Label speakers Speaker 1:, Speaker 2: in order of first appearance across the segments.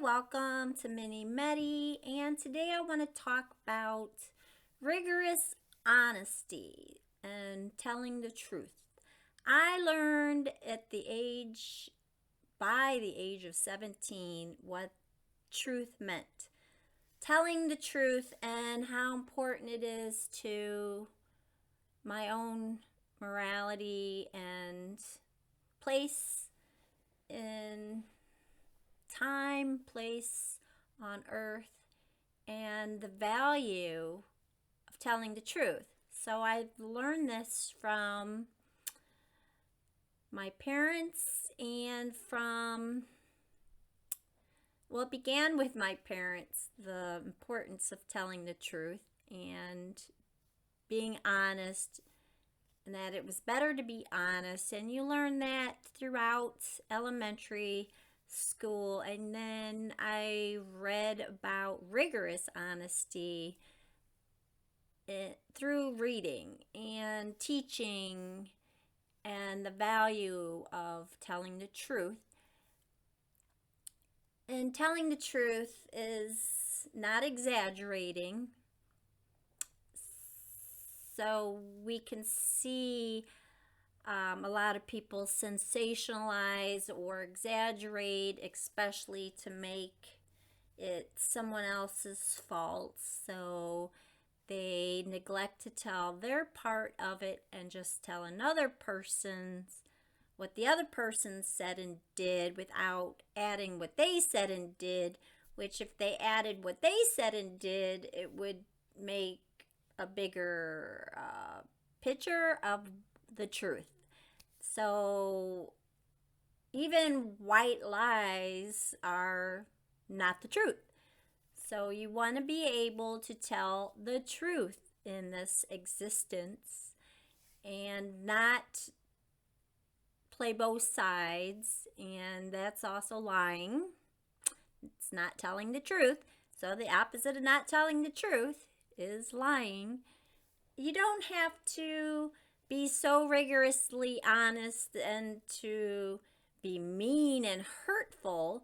Speaker 1: welcome to Mini Medi, and today I want to talk about rigorous honesty and telling the truth. I learned by the age of 17, what truth meant. Telling the truth and how important it is to my own morality and place in time, place on earth, and the value of telling the truth. So I've learned this from my parents and it began with my parents, the importance of telling the truth and being honest, and that it was better to be honest. And you learn that throughout elementary school. And then I read about rigorous honesty through reading and teaching and the value of telling the truth. And telling the truth is not exaggerating. So we can see a lot of people sensationalize or exaggerate, especially to make it someone else's fault. So they neglect to tell their part of it and just tell what the other person said and did without adding what they said and did, which if they added what they said and did, it would make a bigger picture of the truth. So even white lies are not the truth. So you want to be able to tell the truth in this existence and not play both sides, and that's also lying. It's not telling the truth. So the opposite of not telling the truth is lying. You don't have to be so rigorously honest and to be mean and hurtful,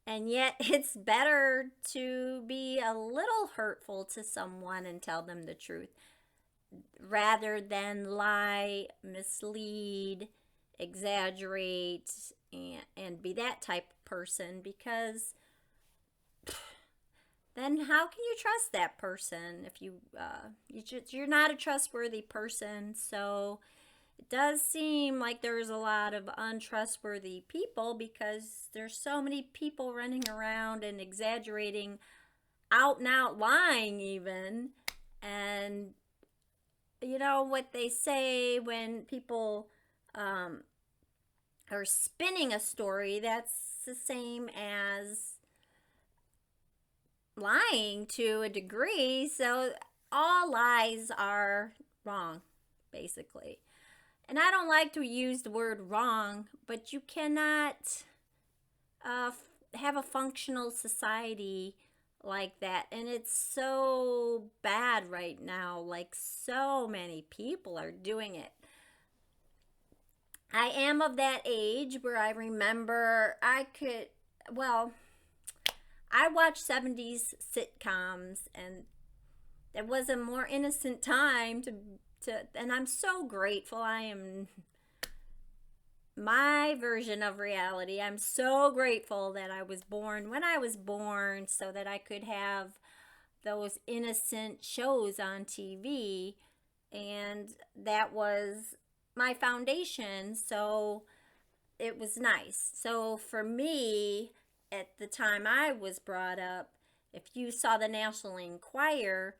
Speaker 1: and yet it's better to be a little hurtful to someone and tell them the truth rather than lie, mislead, exaggerate, and be that type of person, because then how can you trust that person if you're not a trustworthy person? So it does seem like there's a lot of untrustworthy people because there's so many people running around and exaggerating, out and out lying even. And you know what they say when people are spinning a story, that's the same as lying to a degree. So all lies are wrong, basically. And I don't like to use the word wrong, but you cannot have a functional society like that. And it's so bad right now. Like, so many people are doing it. I am of that age where I remember I watched 70s sitcoms, and it was a more innocent time and I'm so grateful. I am my version of reality. I'm so grateful that I was born when I was born so that I could have those innocent shows on TV, and that was my foundation. So it was nice. So for me, at the time I was brought up, if you saw the National Enquirer,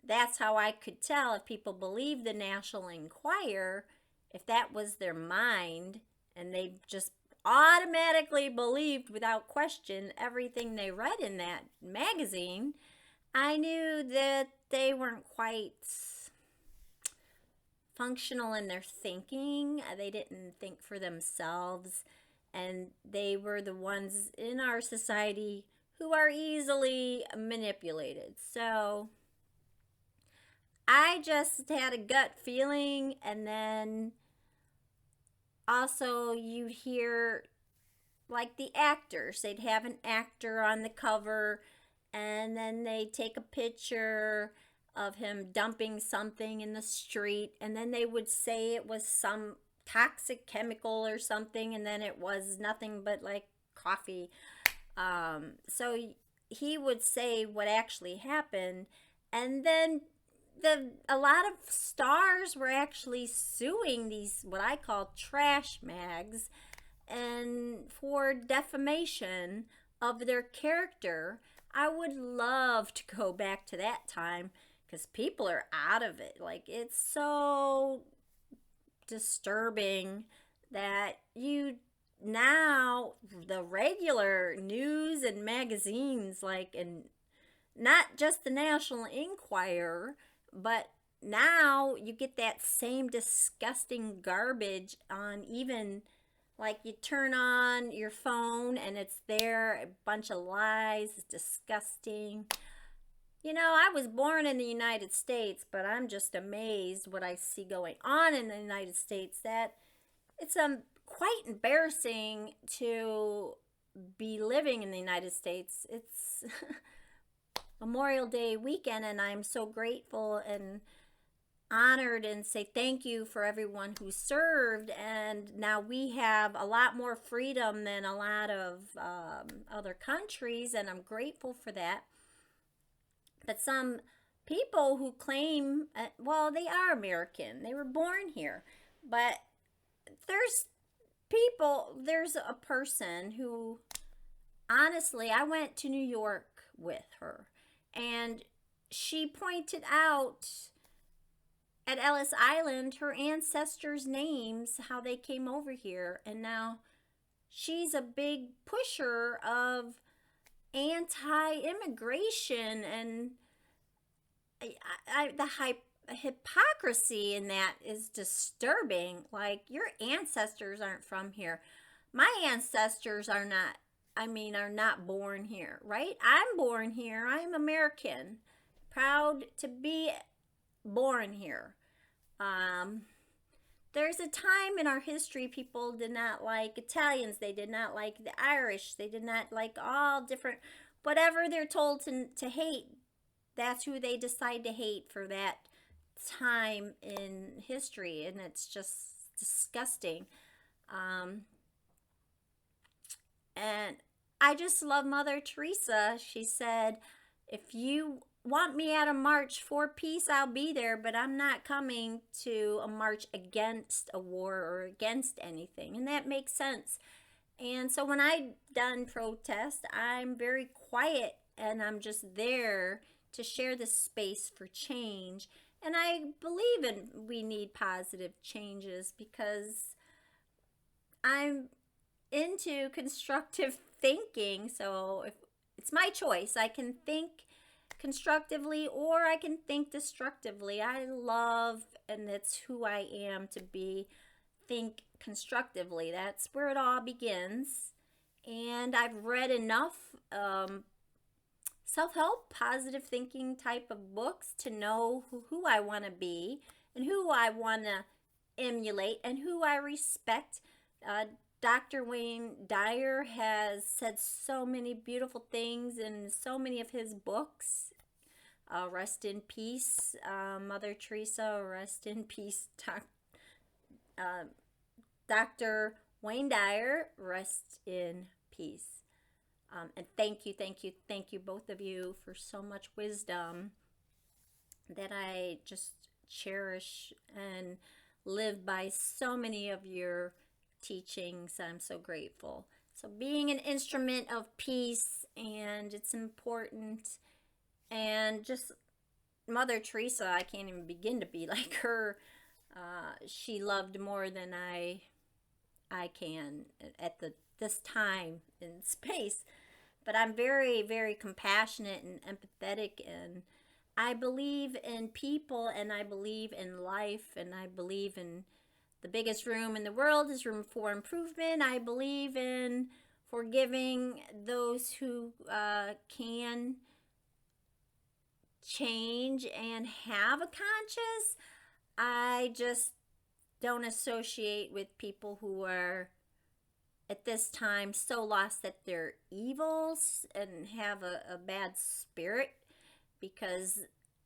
Speaker 1: that's how I could tell if people believed the National Enquirer, if that was their mind, and they just automatically believed without question everything they read in that magazine. I knew that they weren't quite functional in their thinking. They didn't think for themselves, and they were the ones in our society who are easily manipulated. So I just had a gut feeling, and then also you hear like the actors. They'd have an actor on the cover, and then they'd take a picture of him dumping something in the street, and then they would say it was some toxic chemical or something, and then it was nothing but like coffee. So he would say what actually happened, and then a lot of stars were actually suing these what I call trash mags and for defamation of their character. I would love to go back to that time because people are out of it. Like, it's so disturbing that you now the regular news and magazines, like, and not just the National Enquirer, but now you get that same disgusting garbage on, even like you turn on your phone and it's there, a bunch of lies. It's disgusting. I was born in the United States, but I'm just amazed what I see going on in the United States, that it's quite embarrassing to be living in the United States. It's Memorial Day weekend, and I'm so grateful and honored and say thank you for everyone who served. And now we have a lot more freedom than a lot of other countries, and I'm grateful for that. But some people who claim, well, they are American, they were born here, but there's there's a person who, honestly, I went to New York with her, and she pointed out at Ellis Island her ancestors' names, how they came over here, and now she's a big pusher of anti-immigration, and the hypocrisy in that is disturbing. Like, your ancestors aren't from here. My ancestors are not, are not born here, right? I'm born here. I'm American. Proud to be born here. There's a time in our history people did not like Italians. They did not like the Irish. They did not like all different, whatever they're told to hate. That's who they decide to hate for that time in history. And it's just disgusting. And I just love Mother Teresa. She said, if you want me at a march for peace, I'll be there, but I'm not coming to a march against a war or against anything. And that makes sense. And so when I done protest, I'm very quiet, and I'm just there to share this space for change. And I believe we need positive changes, because I'm into constructive thinking. So if it's my choice, I can think constructively or I can think destructively. I love, and it's who I am to be, think constructively. That's where it all begins. And I've read enough self-help, positive thinking type of books to know who I want to be and who I want to emulate and who I respect. Dr. Wayne Dyer has said so many beautiful things in so many of his books. Rest in peace, Mother Teresa. Rest in peace, Dr. Wayne Dyer. Rest in peace. And thank you, both of you, for so much wisdom that I just cherish and live by so many of your teachings. I'm so grateful. So being an instrument of peace, and it's important. And just Mother Teresa, I can't even begin to be like her. She loved more than I can at this time in space. But I'm very, very compassionate and empathetic, and I believe in people, and I believe in life, and I believe in the biggest room in the world is room for improvement. I believe in forgiving those who can change and have a conscience. I just don't associate with people who are at this time so lost that they're evils and have a bad spirit, because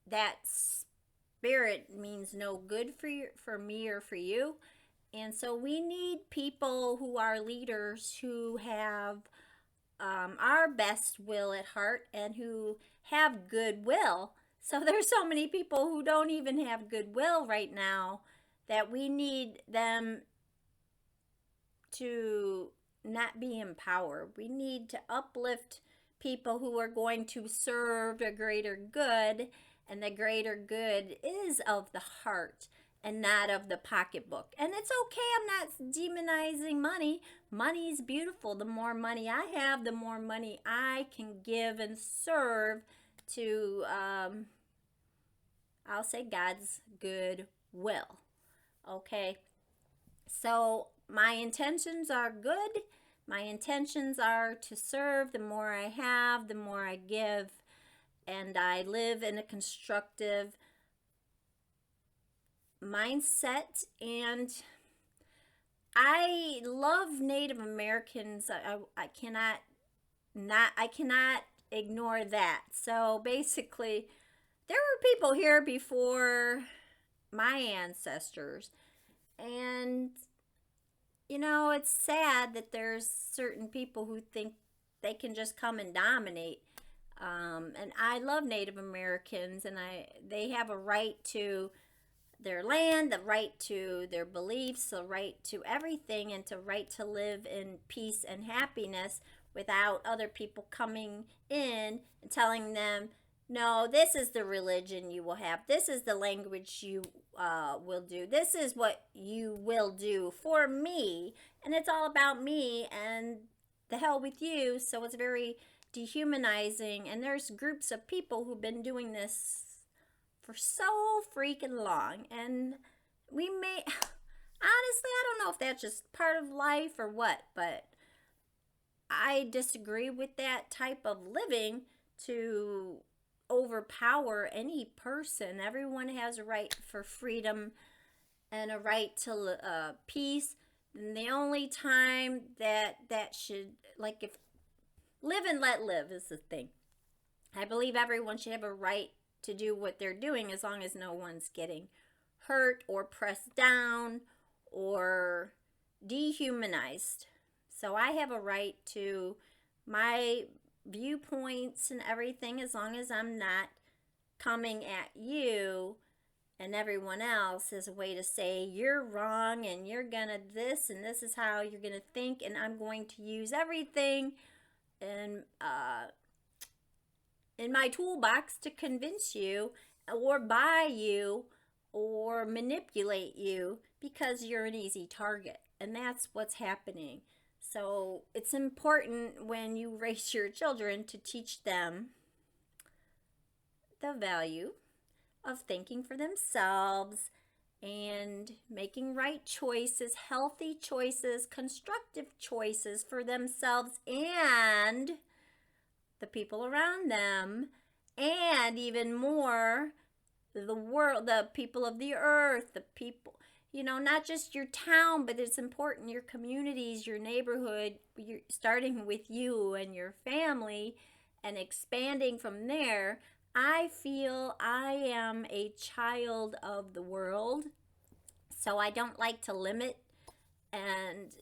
Speaker 1: that spirit means no good for me or for you. And so we need people who are leaders who have our best will at heart and who have goodwill. So there's so many people who don't even have goodwill right now that we need them to not be in power. We need to uplift people who are going to serve a greater good, and the greater good is of the heart and not of the pocketbook. And it's okay, I'm not demonizing money. Money is beautiful. The more money I have, the more money I can give and serve to, I'll say, God's good will. Okay? So my intentions are good. My intentions are to serve. The more I have, the more I give. And I live in a constructive mindset. And I love Native Americans. I cannot ignore that. So basically, there were people here before my ancestors. And it's sad that there's certain people who think they can just come and dominate. And I love Native Americans, and they have a right to their land, the right to their beliefs, the right to everything, and the right to live in peace and happiness without other people coming in and telling them, no, this is the religion you will have. This is the language you will do. This is what you will do for me. And it's all about me and the hell with you. So it's very dehumanizing. And there's groups of people who've been doing this for so freaking long. And we may, honestly, I don't know if that's just part of life or what, but I disagree with that type of living to overpower any person. Everyone has a right for freedom and a right to peace. And the only time that should, like, if live and let live is the thing. I believe everyone should have a right to do what they're doing as long as no one's getting hurt or pressed down or dehumanized. So I have a right to my viewpoints and everything as long as I'm not coming at you and everyone else as a way to say you're wrong and you're gonna this and this is how you're gonna think, and I'm going to use everything in my toolbox to convince you or buy you or manipulate you because you're an easy target. And that's what's happening. So it's important when you raise your children to teach them the value of thinking for themselves and making right choices, healthy choices, constructive choices for themselves and the people around them, and even more, the world, the people of the earth, the people, not just your town, but it's important, your communities, your neighborhood, you're starting with you and your family and expanding from there. I feel I am a child of the world, so I don't like to limit, and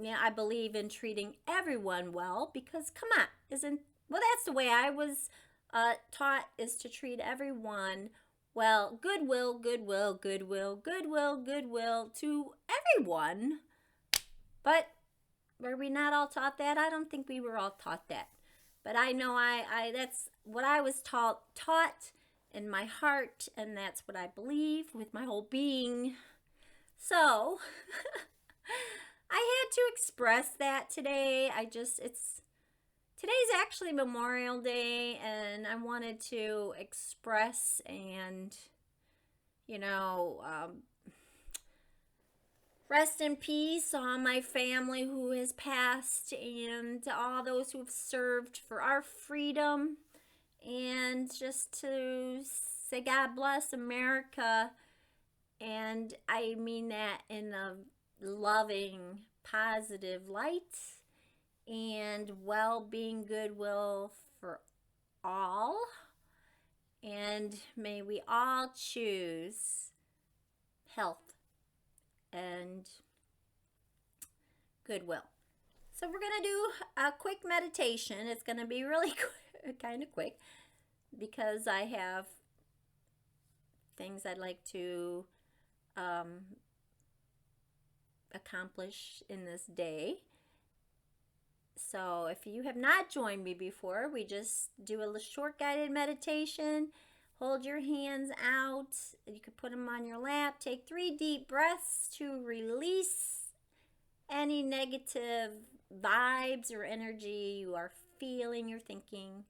Speaker 1: I believe in treating everyone well, because come on, that's the way I was taught, is to treat everyone well. Goodwill, goodwill, goodwill, goodwill, goodwill to everyone. But were we not all taught that? I don't think we were all taught that. But I know that's what I was taught in my heart, and that's what I believe with my whole being. So I had to express that today. Today's actually Memorial Day, and I wanted to express and, rest in peace on my family who has passed, and to all those who have served for our freedom, and just to say God bless America. And I mean that in a loving, positive light and well-being, goodwill for all. And may we all choose health and goodwill. So we're going to do a quick meditation. It's going to be really kind of quick because I have things I'd like to accomplish in this day. So if you have not joined me before, we just do a short guided meditation. Hold your hands out. You can put them on your lap. Take 3 deep breaths to release any negative vibes or energy you are feeling or thinking.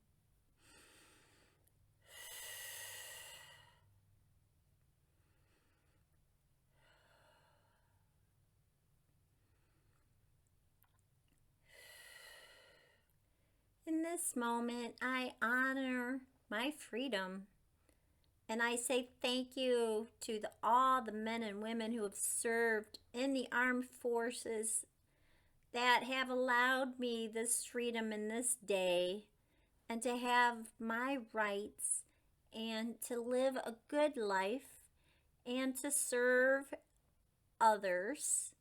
Speaker 1: In this moment, I honor my freedom. And I say thank you to all the men and women who have served in the armed forces that have allowed me this freedom in this day and to have my rights and to live a good life and to serve others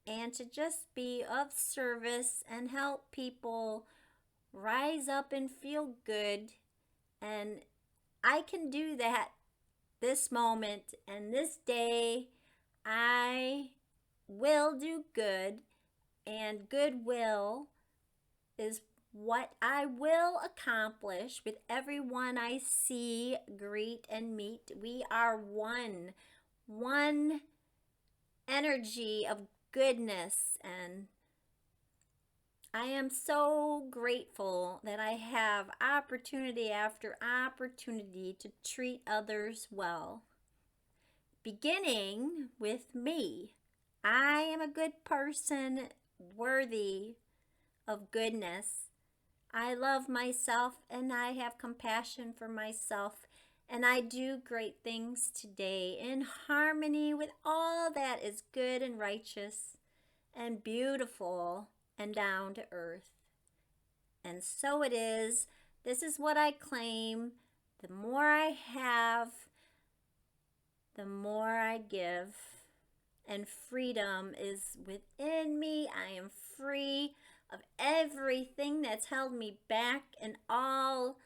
Speaker 1: and to just be of service and help people rise up and feel good. And I can do that this moment and this day. I will do good, and goodwill is what I will accomplish with everyone I see, greet, and meet. We are one energy of goodness, and I am so grateful that I have opportunity after opportunity to treat others well, beginning with me. I am a good person, worthy of goodness. I love myself and I have compassion for myself, and I do great things today in harmony with all that is good and righteous and beautiful and down to earth. And so it is. This is what I claim. The more I have, the more I give. And freedom is within me. I am free of everything that's held me back and all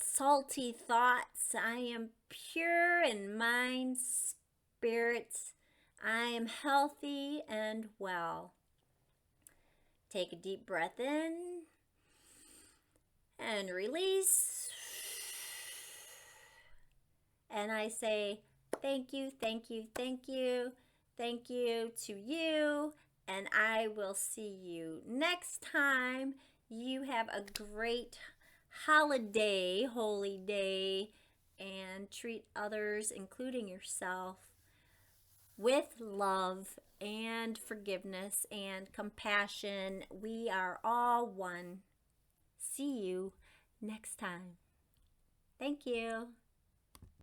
Speaker 1: salty thoughts. I am pure in mind, spirit. I am healthy and well. Take a deep breath in and release. And I say, thank you, thank you, thank you, thank you to you. And I will see you next time. You have a great holiday, holy day, and treat others, including yourself, with love and forgiveness and compassion. We are all one. See you next time. Thank you.